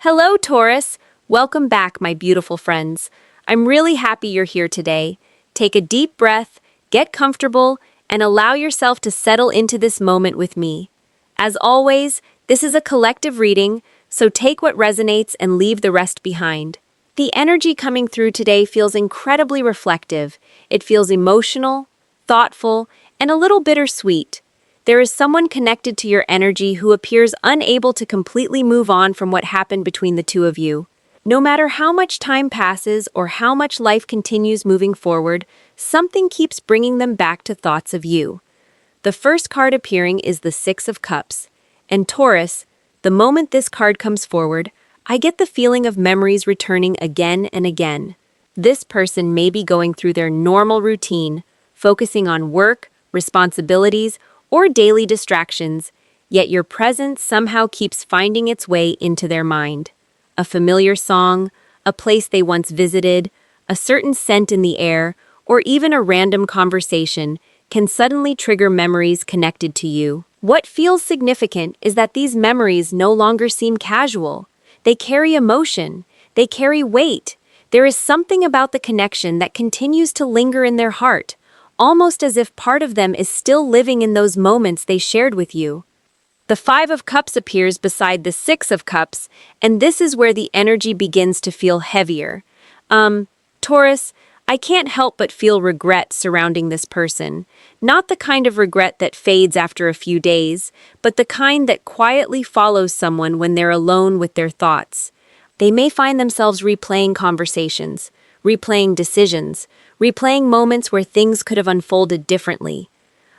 Hello, Taurus. Welcome back, my beautiful friends. I'm really happy you're here today. Take a deep breath, get comfortable, and allow yourself to settle into this moment with me. As always, this is a collective reading, so take what resonates and leave the rest behind. The energy coming through today feels incredibly reflective. It feels emotional, thoughtful, and a little bittersweet. There is someone connected to your energy who appears unable to completely move on from what happened between the two of you. No matter how much time passes or how much life continues moving forward, something keeps bringing them back to thoughts of you. The first card appearing is the Six of Cups. And Taurus, the moment this card comes forward, I get the feeling of memories returning again and again. This person may be going through their normal routine, focusing on work, responsibilities, or daily distractions, yet your presence somehow keeps finding its way into their mind. A familiar song, a place they once visited, a certain scent in the air, or even a random conversation can suddenly trigger memories connected to you. What feels significant is that these memories no longer seem casual. They carry emotion, they carry weight. There is something about the connection that continues to linger in their heart, almost as if part of them is still living in those moments they shared with you. The Five of Cups appears beside the Six of Cups, and this is where the energy begins to feel heavier. Taurus, I can't help but feel regret surrounding this person. Not the kind of regret that fades after a few days, but the kind that quietly follows someone when they're alone with their thoughts. They may find themselves replaying conversations, replaying decisions, replaying moments where things could have unfolded differently.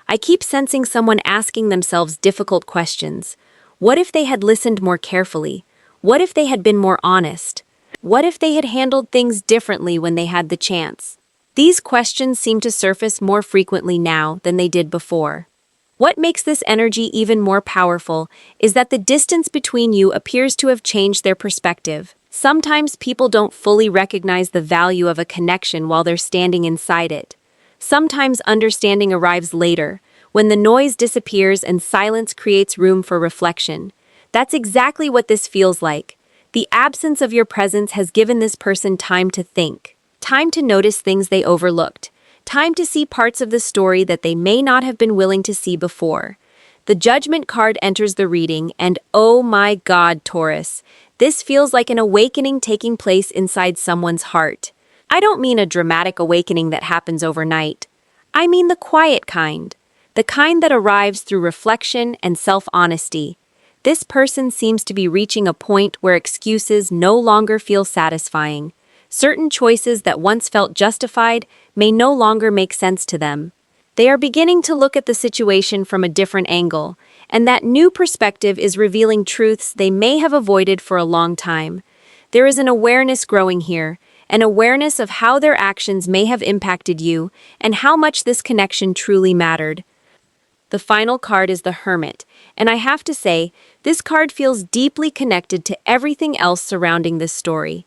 I keep sensing someone asking themselves difficult questions. What if they had listened more carefully? What if they had been more honest? What if they had handled things differently when they had the chance? These questions seem to surface more frequently now than they did before. What makes this energy even more powerful is that the distance between you appears to have changed their perspective. Sometimes people don't fully recognize the value of a connection while they're standing inside it. Sometimes understanding arrives later, when the noise disappears and silence creates room for reflection. That's exactly what this feels like. The absence of your presence has given this person time to think, time to notice things they overlooked, time to see parts of the story that they may not have been willing to see before. The Judgment card enters the reading, and oh my God, Taurus, this feels like an awakening taking place inside someone's heart. I don't mean a dramatic awakening that happens overnight. I mean the quiet kind, the kind that arrives through reflection and self-honesty. This person seems to be reaching a point where excuses no longer feel satisfying. Certain choices that once felt justified may no longer make sense to them. They are beginning to look at the situation from a different angle, and that new perspective is revealing truths they may have avoided for a long time. There is an awareness growing here, an awareness of how their actions may have impacted you and how much this connection truly mattered. The final card is the Hermit, and I have to say, this card feels deeply connected to everything else surrounding this story.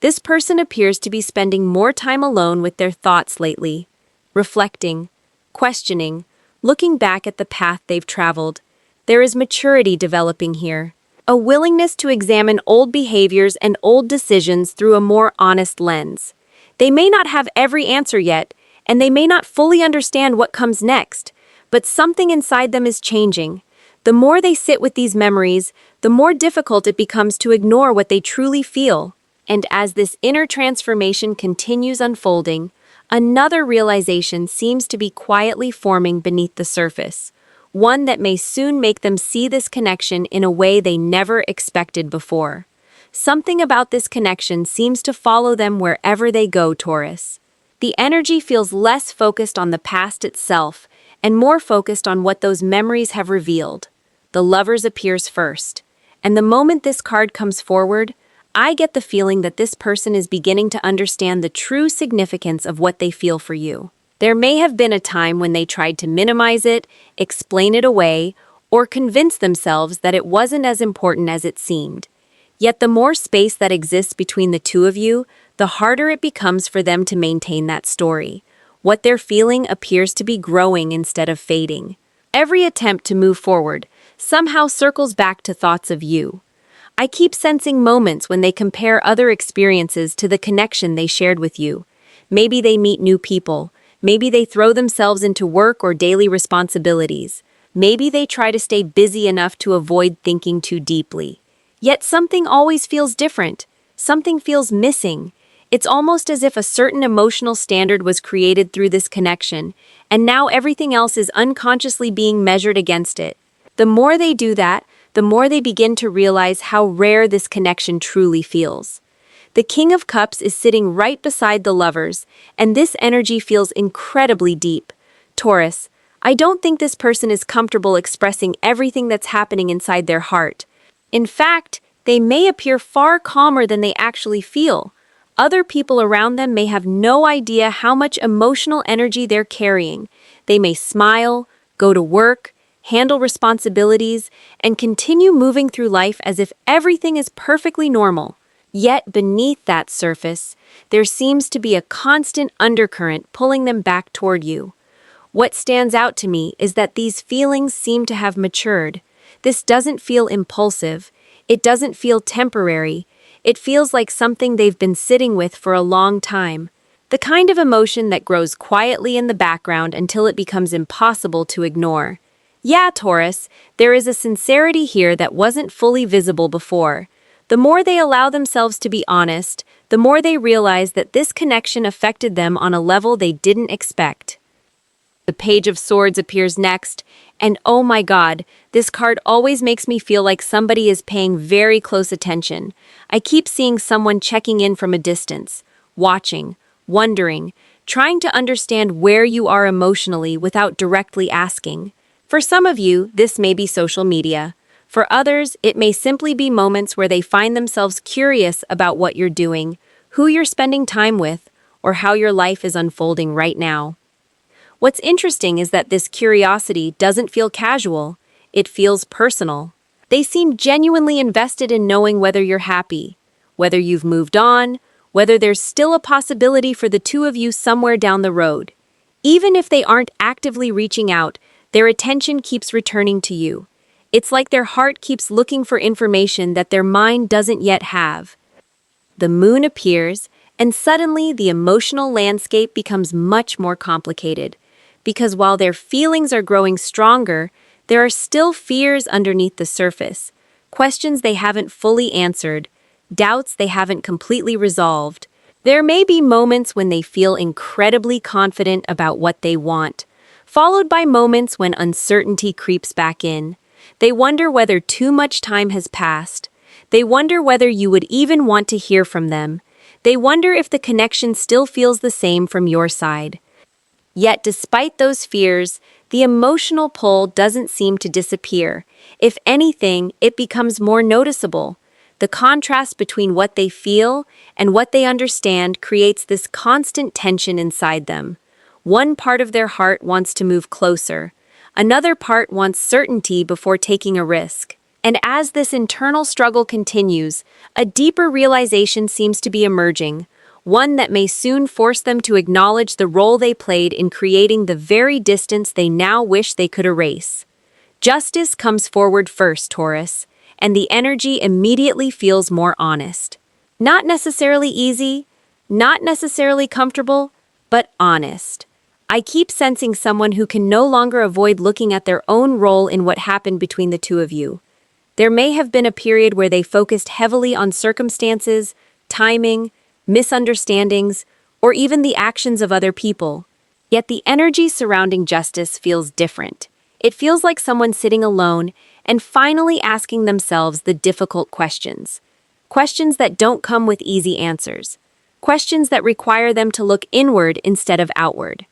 This person appears to be spending more time alone with their thoughts lately, reflecting, questioning, looking back at the path they've traveled. There is maturity developing here, a willingness to examine old behaviors and old decisions through a more honest lens. They may not have every answer yet, and they may not fully understand what comes next, but something inside them is changing. The more they sit with these memories, the more difficult it becomes to ignore what they truly feel. And as this inner transformation continues unfolding, another realization seems to be quietly forming beneath the surface, one that may soon make them see this connection in a way they never expected before. Something about this connection seems to follow them wherever they go, Taurus. The energy feels less focused on the past itself and more focused on what those memories have revealed. The Lovers appears first, and the moment this card comes forward, I get the feeling that this person is beginning to understand the true significance of what they feel for you. There may have been a time when they tried to minimize it, explain it away, or convince themselves that it wasn't as important as it seemed. Yet the more space that exists between the two of you, the harder it becomes for them to maintain that story. What they're feeling appears to be growing instead of fading. Every attempt to move forward somehow circles back to thoughts of you. I keep sensing moments when they compare other experiences to the connection they shared with you. Maybe they meet new people. Maybe they throw themselves into work or daily responsibilities. Maybe they try to stay busy enough to avoid thinking too deeply. Yet something always feels different. Something feels missing. It's almost as if a certain emotional standard was created through this connection, and now everything else is unconsciously being measured against it. The more they do that, the more they begin to realize how rare this connection truly feels. The King of Cups is sitting right beside the lovers, and this energy feels incredibly deep. Taurus, I don't think this person is comfortable expressing everything that's happening inside their heart. In fact, they may appear far calmer than they actually feel. Other people around them may have no idea how much emotional energy they're carrying. They may smile, go to work, handle responsibilities, and continue moving through life as if everything is perfectly normal. Yet beneath that surface, there seems to be a constant undercurrent pulling them back toward you. What stands out to me is that these feelings seem to have matured. This doesn't feel impulsive. It doesn't feel temporary. It feels like something they've been sitting with for a long time. The kind of emotion that grows quietly in the background until it becomes impossible to ignore. Yeah, Taurus, there is a sincerity here that wasn't fully visible before. The more they allow themselves to be honest, the more they realize that this connection affected them on a level they didn't expect. The Page of Swords appears next, and oh my god, this card always makes me feel like somebody is paying very close attention. I keep seeing someone checking in from a distance, watching, wondering, trying to understand where you are emotionally without directly asking. For some of you, this may be social media. For others, it may simply be moments where they find themselves curious about what you're doing, who you're spending time with, or how your life is unfolding right now. What's interesting is that this curiosity doesn't feel casual, it feels personal. They seem genuinely invested in knowing whether you're happy, whether you've moved on, whether there's still a possibility for the two of you somewhere down the road. Even if they aren't actively reaching out, their attention keeps returning to you. It's like their heart keeps looking for information that their mind doesn't yet have. The moon appears, and suddenly the emotional landscape becomes much more complicated. Because while their feelings are growing stronger, there are still fears underneath the surface, questions they haven't fully answered, doubts they haven't completely resolved. There may be moments when they feel incredibly confident about what they want, followed by moments when uncertainty creeps back in. They wonder whether too much time has passed. They wonder whether you would even want to hear from them. They wonder if the connection still feels the same from your side. Yet despite those fears, the emotional pull doesn't seem to disappear. If anything, it becomes more noticeable. The contrast between what they feel and what they understand creates this constant tension inside them. One part of their heart wants to move closer. Another part wants certainty before taking a risk. And as this internal struggle continues, a deeper realization seems to be emerging, one that may soon force them to acknowledge the role they played in creating the very distance they now wish they could erase. Justice comes forward first, Taurus, and the energy immediately feels more honest. Not necessarily easy, not necessarily comfortable, but honest. I keep sensing someone who can no longer avoid looking at their own role in what happened between the two of you. There may have been a period where they focused heavily on circumstances, timing, misunderstandings, or even the actions of other people. Yet the energy surrounding justice feels different. It feels like someone sitting alone and finally asking themselves the difficult questions. Questions that don't come with easy answers. Questions that require them to look inward instead of outward.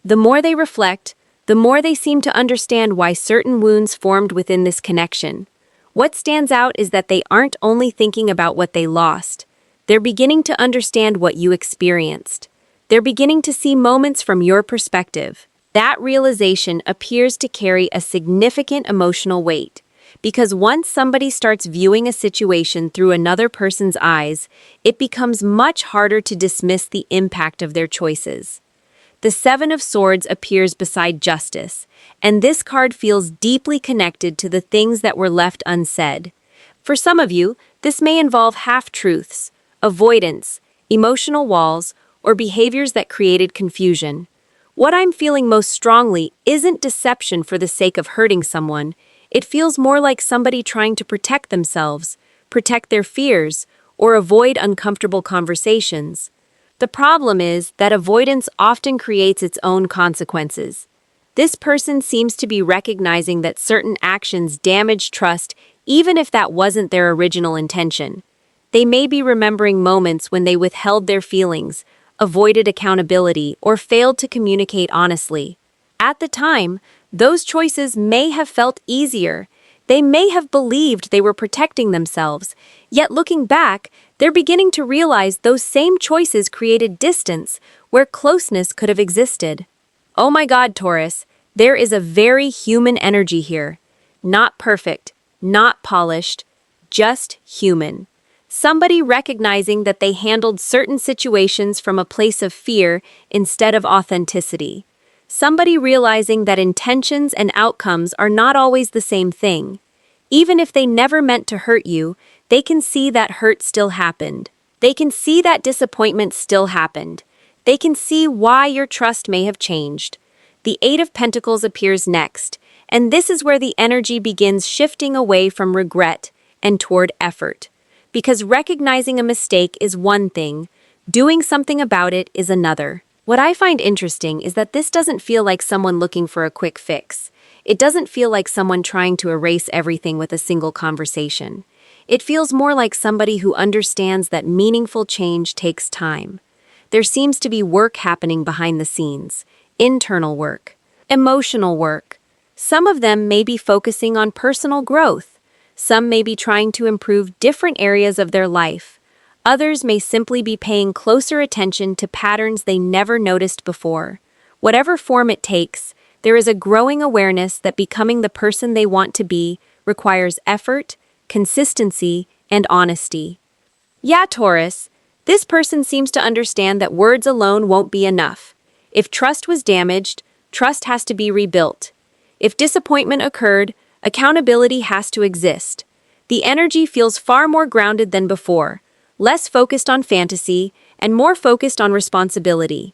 The more they reflect, the more they seem to understand why certain wounds formed within this connection. What stands out is that they aren't only thinking about what they lost. They're beginning to understand what you experienced. They're beginning to see moments from your perspective. That realization appears to carry a significant emotional weight, because once somebody starts viewing a situation through another person's eyes, it becomes much harder to dismiss the impact of their choices. The Seven of Swords appears beside Justice, and this card feels deeply connected to the things that were left unsaid. For some of you, this may involve half-truths, avoidance, emotional walls, or behaviors that created confusion. What I'm feeling most strongly isn't deception for the sake of hurting someone. It feels more like somebody trying to protect themselves, protect their fears, or avoid uncomfortable conversations. The problem is that avoidance often creates its own consequences. This person seems to be recognizing that certain actions damage trust even if that wasn't their original intention. They may be remembering moments when they withheld their feelings, avoided accountability, or failed to communicate honestly. At the time, those choices may have felt easier. They may have believed they were protecting themselves, yet looking back, they're beginning to realize those same choices created distance where closeness could have existed. Oh my God, Taurus, there is a very human energy here. Not perfect, not polished, just human. Somebody recognizing that they handled certain situations from a place of fear instead of authenticity. Somebody realizing that intentions and outcomes are not always the same thing. Even if they never meant to hurt you, they can see that hurt still happened. They can see that disappointment still happened. They can see why your trust may have changed. The Eight of Pentacles appears next, and this is where the energy begins shifting away from regret and toward effort. Because recognizing a mistake is one thing, doing something about it is another. What I find interesting is that this doesn't feel like someone looking for a quick fix. It doesn't feel like someone trying to erase everything with a single conversation. It feels more like somebody who understands that meaningful change takes time. There seems to be work happening behind the scenes, internal work, emotional work. Some of them may be focusing on personal growth. Some may be trying to improve different areas of their life. Others may simply be paying closer attention to patterns they never noticed before. Whatever form it takes, there is a growing awareness that becoming the person they want to be requires effort, consistency, and honesty. Yeah, Taurus, this person seems to understand that words alone won't be enough. If trust was damaged, trust has to be rebuilt. If disappointment occurred, accountability has to exist. The energy feels far more grounded than before, less focused on fantasy and more focused on responsibility.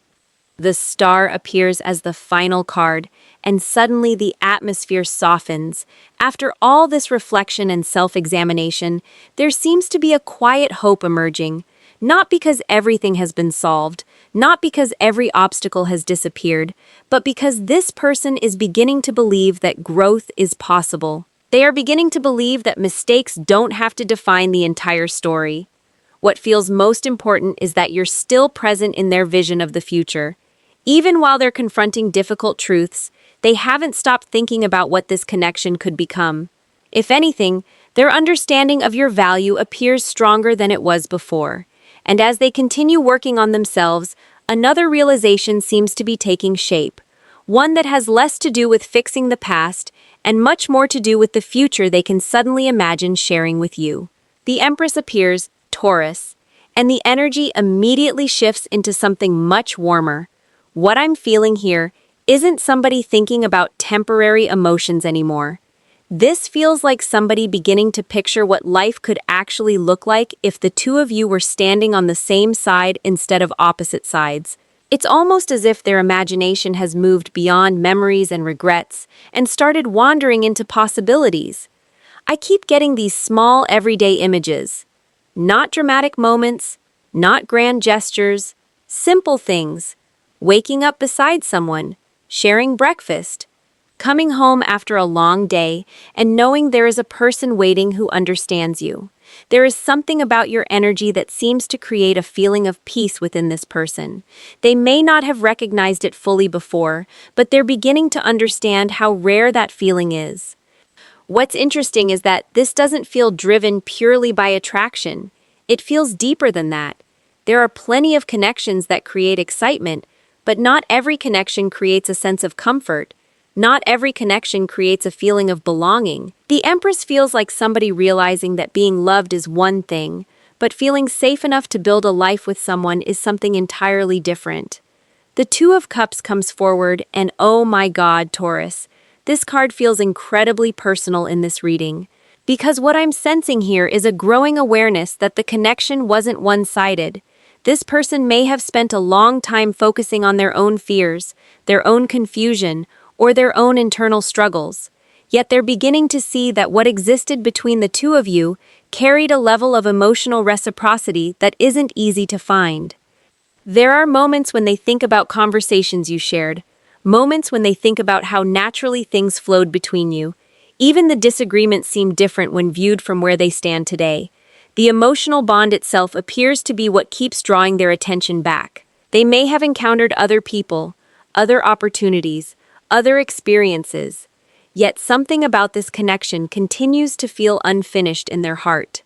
The star appears as the final card, and suddenly the atmosphere softens. After all this reflection and self-examination, there seems to be a quiet hope emerging, not because everything has been solved, not because every obstacle has disappeared, but because this person is beginning to believe that growth is possible. They are beginning to believe that mistakes don't have to define the entire story. What feels most important is that you're still present in their vision of the future. Even while they're confronting difficult truths, they haven't stopped thinking about what this connection could become. If anything, their understanding of your value appears stronger than it was before. And as they continue working on themselves, another realization seems to be taking shape, one that has less to do with fixing the past and much more to do with the future they can suddenly imagine sharing with you. The Empress appears, Taurus, and the energy immediately shifts into something much warmer. What I'm feeling here isn't somebody thinking about temporary emotions anymore. This feels like somebody beginning to picture what life could actually look like if the two of you were standing on the same side instead of opposite sides. It's almost as if their imagination has moved beyond memories and regrets and started wandering into possibilities. I keep getting these small, everyday images. Not dramatic moments, not grand gestures, simple things. Waking up beside someone, sharing breakfast, coming home after a long day, and knowing there is a person waiting who understands you. There is something about your energy that seems to create a feeling of peace within this person. They may not have recognized it fully before, but they're beginning to understand how rare that feeling is. What's interesting is that this doesn't feel driven purely by attraction. It feels deeper than that. There are plenty of connections that create excitement, but not every connection creates a sense of comfort. Not every connection creates a feeling of belonging. The Empress feels like somebody realizing that being loved is one thing, but feeling safe enough to build a life with someone is something entirely different. The Two of Cups comes forward, and oh my God, Taurus, this card feels incredibly personal in this reading. Because what I'm sensing here is a growing awareness that the connection wasn't one-sided. This person may have spent a long time focusing on their own fears, their own confusion, or their own internal struggles. Yet they're beginning to see that what existed between the two of you carried a level of emotional reciprocity that isn't easy to find. There are moments when they think about conversations you shared, moments when they think about how naturally things flowed between you. Even the disagreements seem different when viewed from where they stand today. The emotional bond itself appears to be what keeps drawing their attention back. They may have encountered other people, other opportunities, other experiences, yet something about this connection continues to feel unfinished in their heart.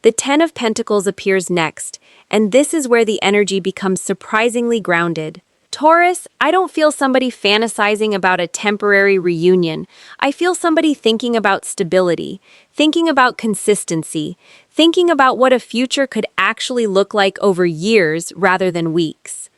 The Ten of Pentacles appears next, and this is where the energy becomes surprisingly grounded. Taurus, I don't feel somebody fantasizing about a temporary reunion. I feel somebody thinking about stability, thinking about consistency, thinking about what a future could actually look like over years rather than weeks.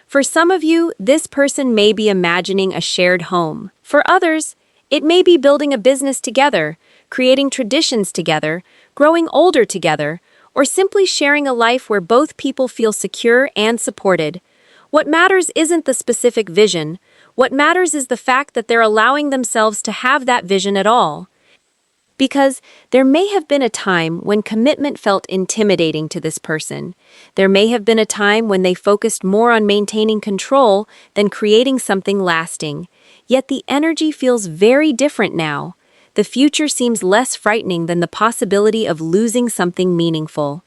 For some of you, this person may be imagining a shared home. For others, it may be building a business together, creating traditions together, growing older together, or simply sharing a life where both people feel secure and supported. What matters isn't the specific vision. What matters is the fact that they're allowing themselves to have that vision at all. Because there may have been a time when commitment felt intimidating to this person. There may have been a time when they focused more on maintaining control than creating something lasting. Yet the energy feels very different now. The future seems less frightening than the possibility of losing something meaningful.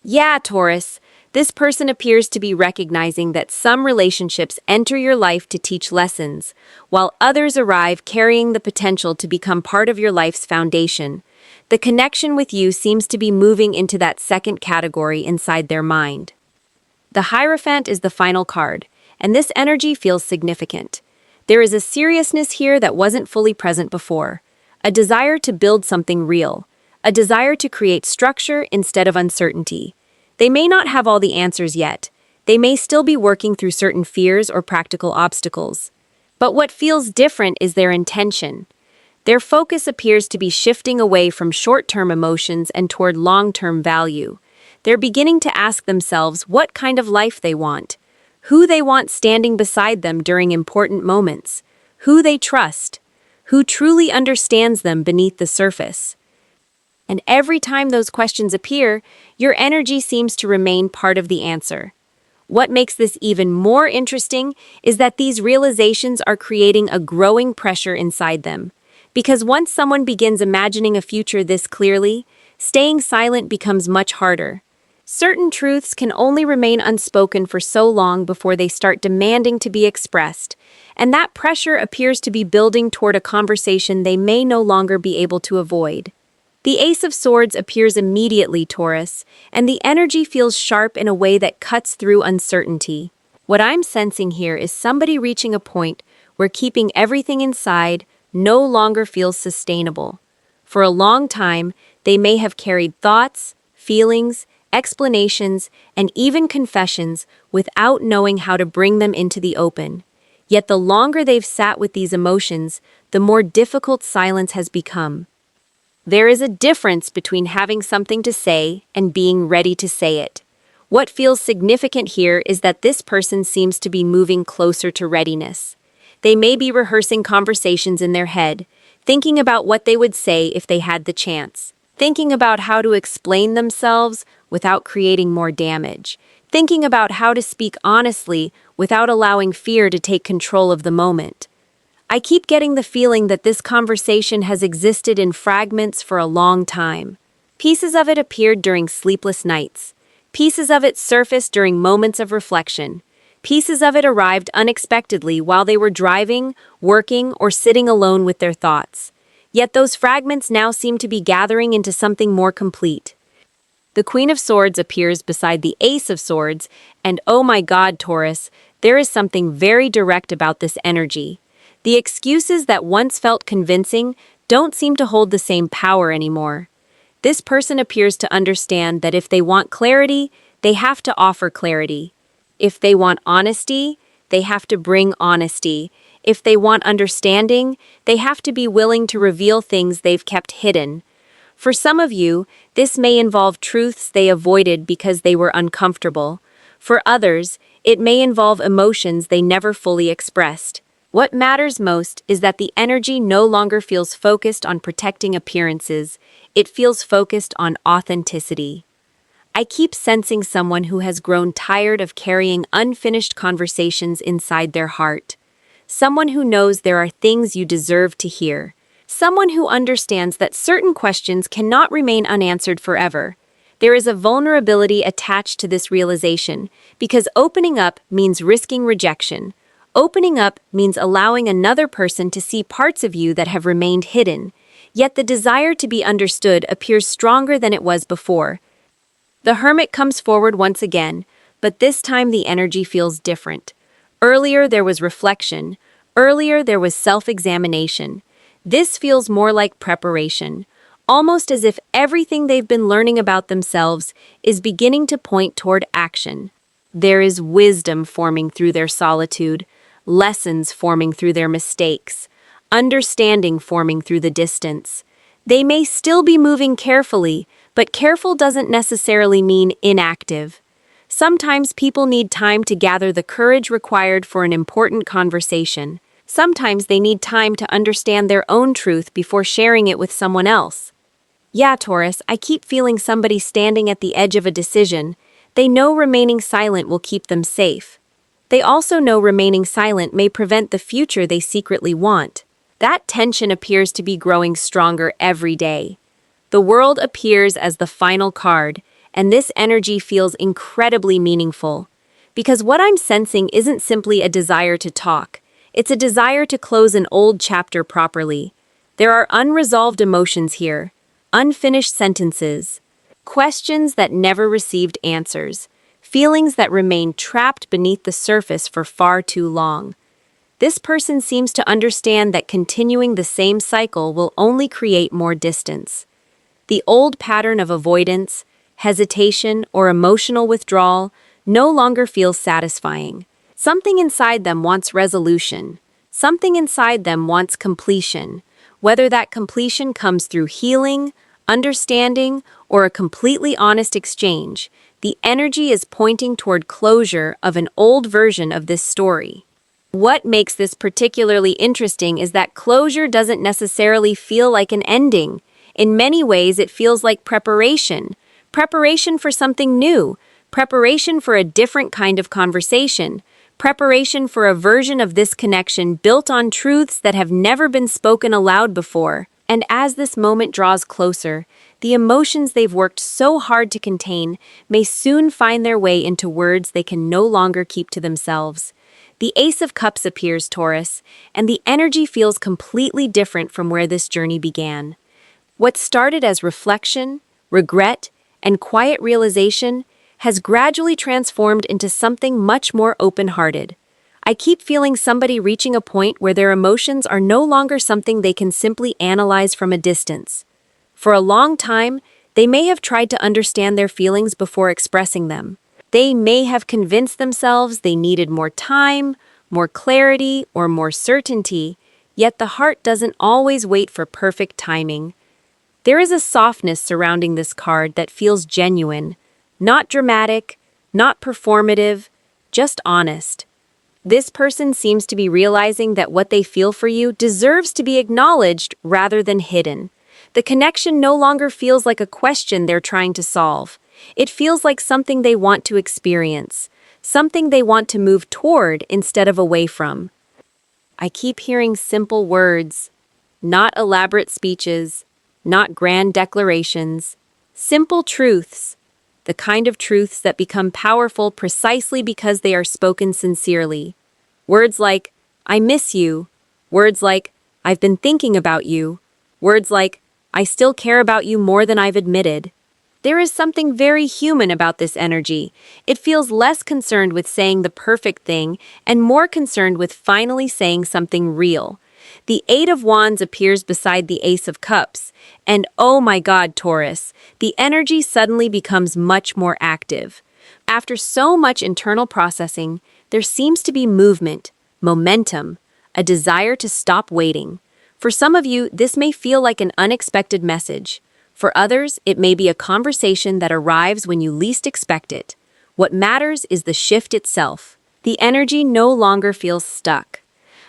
Yeah, Taurus, this person appears to be recognizing that some relationships enter your life to teach lessons, while others arrive carrying the potential to become part of your life's foundation. The connection with you seems to be moving into that second category inside their mind. The Hierophant is the final card, and this energy feels significant. There is a seriousness here that wasn't fully present before, a desire to build something real, a desire to create structure instead of uncertainty. They may not have all the answers yet. They may still be working through certain fears or practical obstacles. But what feels different is their intention. Their focus appears to be shifting away from short-term emotions and toward long-term value. They're beginning to ask themselves what kind of life they want, who they want standing beside them during important moments, who they trust, who truly understands them beneath the surface. And every time those questions appear, your energy seems to remain part of the answer. What makes this even more interesting is that these realizations are creating a growing pressure inside them. Because once someone begins imagining a future this clearly, staying silent becomes much harder. Certain truths can only remain unspoken for so long before they start demanding to be expressed, and that pressure appears to be building toward a conversation they may no longer be able to avoid. The Ace of Swords appears immediately, Taurus, and the energy feels sharp in a way that cuts through uncertainty. What I'm sensing here is somebody reaching a point where keeping everything inside no longer feels sustainable. For a long time, they may have carried thoughts, feelings, explanations, and even confessions without knowing how to bring them into the open. Yet the longer they've sat with these emotions, the more difficult silence has become. There is a difference between having something to say and being ready to say it. What feels significant here is that this person seems to be moving closer to readiness. They may be rehearsing conversations in their head, thinking about what they would say if they had the chance, thinking about how to explain themselves without creating more damage, thinking about how to speak honestly without allowing fear to take control of the moment. I keep getting the feeling that this conversation has existed in fragments for a long time. Pieces of it appeared during sleepless nights. Pieces of it surfaced during moments of reflection. Pieces of it arrived unexpectedly while they were driving, working, or sitting alone with their thoughts. Yet those fragments now seem to be gathering into something more complete. The Queen of Swords appears beside the Ace of Swords, and oh my God, Taurus, there is something very direct about this energy. The excuses that once felt convincing don't seem to hold the same power anymore. This person appears to understand that if they want clarity, they have to offer clarity. If they want honesty, they have to bring honesty. If they want understanding, they have to be willing to reveal things they've kept hidden. For some of you, this may involve truths they avoided because they were uncomfortable. For others, it may involve emotions they never fully expressed. What matters most is that the energy no longer feels focused on protecting appearances, it feels focused on authenticity. I keep sensing someone who has grown tired of carrying unfinished conversations inside their heart. Someone who knows there are things you deserve to hear. Someone who understands that certain questions cannot remain unanswered forever. There is a vulnerability attached to this realization, because opening up means risking rejection. Opening up means allowing another person to see parts of you that have remained hidden. Yet the desire to be understood appears stronger than it was before. The hermit comes forward once again, but this time the energy feels different. Earlier there was reflection. Earlier there was self-examination. This feels more like preparation, almost as if everything they've been learning about themselves is beginning to point toward action. There is wisdom forming through their solitude, lessons forming through their mistakes, understanding forming through the distance. They may still be moving carefully, but careful doesn't necessarily mean inactive. Sometimes people need time to gather the courage required for an important conversation. Sometimes they need time to understand their own truth before sharing it with someone else. Yeah, Taurus, I keep feeling somebody standing at the edge of a decision. They know remaining silent will keep them safe. They also know remaining silent may prevent the future they secretly want. That tension appears to be growing stronger every day. The world appears as the final card, and this energy feels incredibly meaningful. Because what I'm sensing isn't simply a desire to talk. It's a desire to close an old chapter properly. There are unresolved emotions here, unfinished sentences, questions that never received answers, feelings that remain trapped beneath the surface for far too long. This person seems to understand that continuing the same cycle will only create more distance. The old pattern of avoidance, hesitation, or emotional withdrawal no longer feels satisfying. Something inside them wants resolution. Something inside them wants completion. Whether that completion comes through healing, understanding, or a completely honest exchange, the energy is pointing toward closure of an old version of this story. What makes this particularly interesting is that closure doesn't necessarily feel like an ending. In many ways, it feels like preparation. Preparation for something new. Preparation for a different kind of conversation. Preparation for a version of this connection built on truths that have never been spoken aloud before. And as this moment draws closer, the emotions they've worked so hard to contain may soon find their way into words they can no longer keep to themselves. The Ace of Cups appears, Taurus, and the energy feels completely different from where this journey began. What started as reflection, regret, and quiet realization has gradually transformed into something much more open-hearted. I keep feeling somebody reaching a point where their emotions are no longer something they can simply analyze from a distance. For a long time, they may have tried to understand their feelings before expressing them. They may have convinced themselves they needed more time, more clarity, or more certainty, yet the heart doesn't always wait for perfect timing. There is a softness surrounding this card that feels genuine, not dramatic, not performative, just honest. This person seems to be realizing that what they feel for you deserves to be acknowledged rather than hidden. The connection no longer feels like a question they're trying to solve. It feels like something they want to experience, something they want to move toward instead of away from. I keep hearing simple words, not elaborate speeches, not grand declarations, simple truths, the kind of truths that become powerful precisely because they are spoken sincerely. Words like, I miss you. Words like, I've been thinking about you. Words like, I still care about you more than I've admitted. There is something very human about this energy. It feels less concerned with saying the perfect thing and more concerned with finally saying something real. The Eight of Wands appears beside the Ace of Cups, and oh my God, Taurus, the energy suddenly becomes much more active. After so much internal processing, there seems to be movement, momentum, a desire to stop waiting. For some of you, this may feel like an unexpected message. For others, it may be a conversation that arrives when you least expect it. What matters is the shift itself. The energy no longer feels stuck.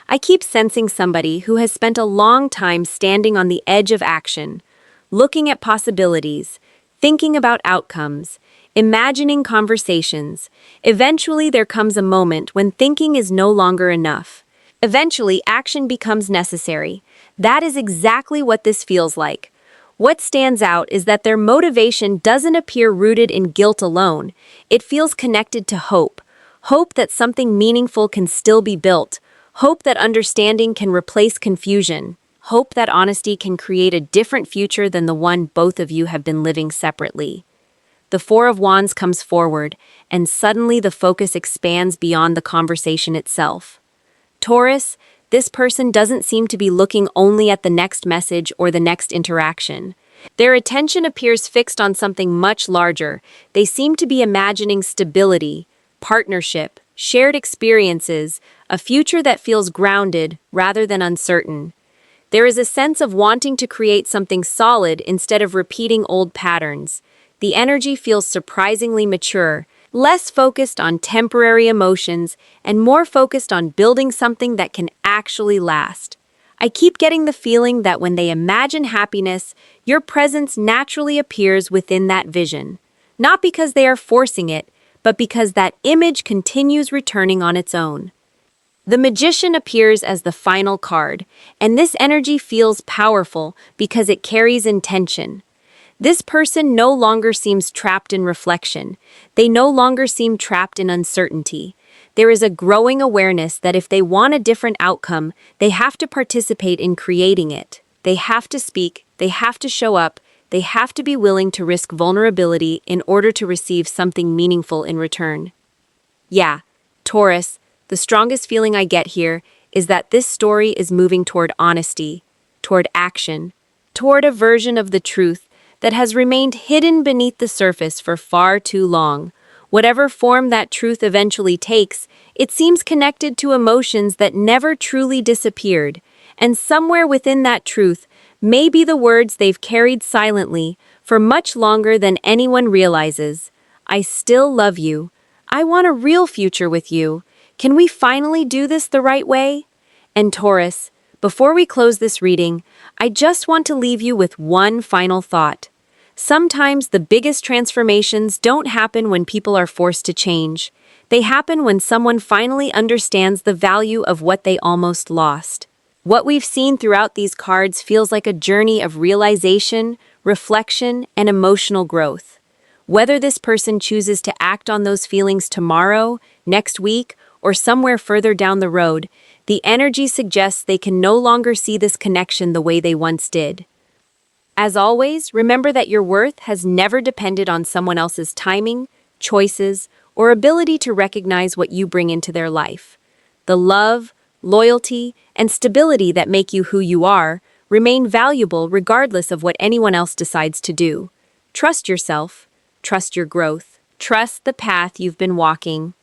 I keep sensing somebody who has spent a long time standing on the edge of action, looking at possibilities, thinking about outcomes, imagining conversations. Eventually, there comes a moment when thinking is no longer enough. Eventually, action becomes necessary. That is exactly what this feels like. What stands out is that their motivation doesn't appear rooted in guilt alone. It feels connected to hope. Hope that something meaningful can still be built. Hope that understanding can replace confusion. Hope that honesty can create a different future than the one both of you have been living separately. The Four of Wands comes forward, and suddenly the focus expands beyond the conversation itself. Taurus, this person doesn't seem to be looking only at the next message or the next interaction. Their attention appears fixed on something much larger. They seem to be imagining stability, partnership, shared experiences, a future that feels grounded rather than uncertain. There is a sense of wanting to create something solid instead of repeating old patterns. The energy feels surprisingly mature, less focused on temporary emotions and more focused on building something that can actually last. I keep getting the feeling that when they imagine happiness, your presence naturally appears within that vision. Not because they are forcing it, but because that image continues returning on its own. The Magician appears as the final card, and this energy feels powerful because it carries intention. This person no longer seems trapped in reflection. They no longer seem trapped in uncertainty. There is a growing awareness that if they want a different outcome, they have to participate in creating it. They have to speak, they have to show up, they have to be willing to risk vulnerability in order to receive something meaningful in return. Yeah, Taurus, the strongest feeling I get here is that this story is moving toward honesty, toward action, toward a version of the truth that has remained hidden beneath the surface for far too long. Whatever form that truth eventually takes, it seems connected to emotions that never truly disappeared, and somewhere within that truth may be the words they've carried silently for much longer than anyone realizes. I still love you. I want a real future with you. Can we finally do this the right way? And Taurus, before we close this reading, I just want to leave you with one final thought. Sometimes the biggest transformations don't happen when people are forced to change. They happen when someone finally understands the value of what they almost lost. What we've seen throughout these cards feels like a journey of realization, reflection, and emotional growth. Whether this person chooses to act on those feelings tomorrow, next week, or somewhere further down the road, the energy suggests they can no longer see this connection the way they once did. As always, remember that your worth has never depended on someone else's timing, choices, or ability to recognize what you bring into their life. The love, loyalty, and stability that make you who you are remain valuable regardless of what anyone else decides to do. Trust yourself, trust your growth, trust the path you've been walking.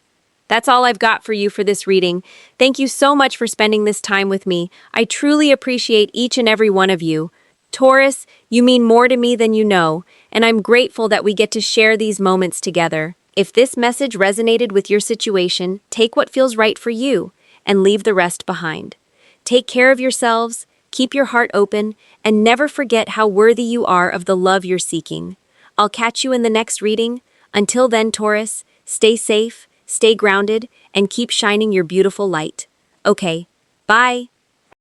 That's all I've got for you for this reading. Thank you so much for spending this time with me. I truly appreciate each and every one of you. Taurus, you mean more to me than you know, and I'm grateful that we get to share these moments together. If this message resonated with your situation, take what feels right for you and leave the rest behind. Take care of yourselves, keep your heart open, and never forget how worthy you are of the love you're seeking. I'll catch you in the next reading. Until then, Taurus, stay safe, stay grounded, and keep shining your beautiful light. Okay, bye.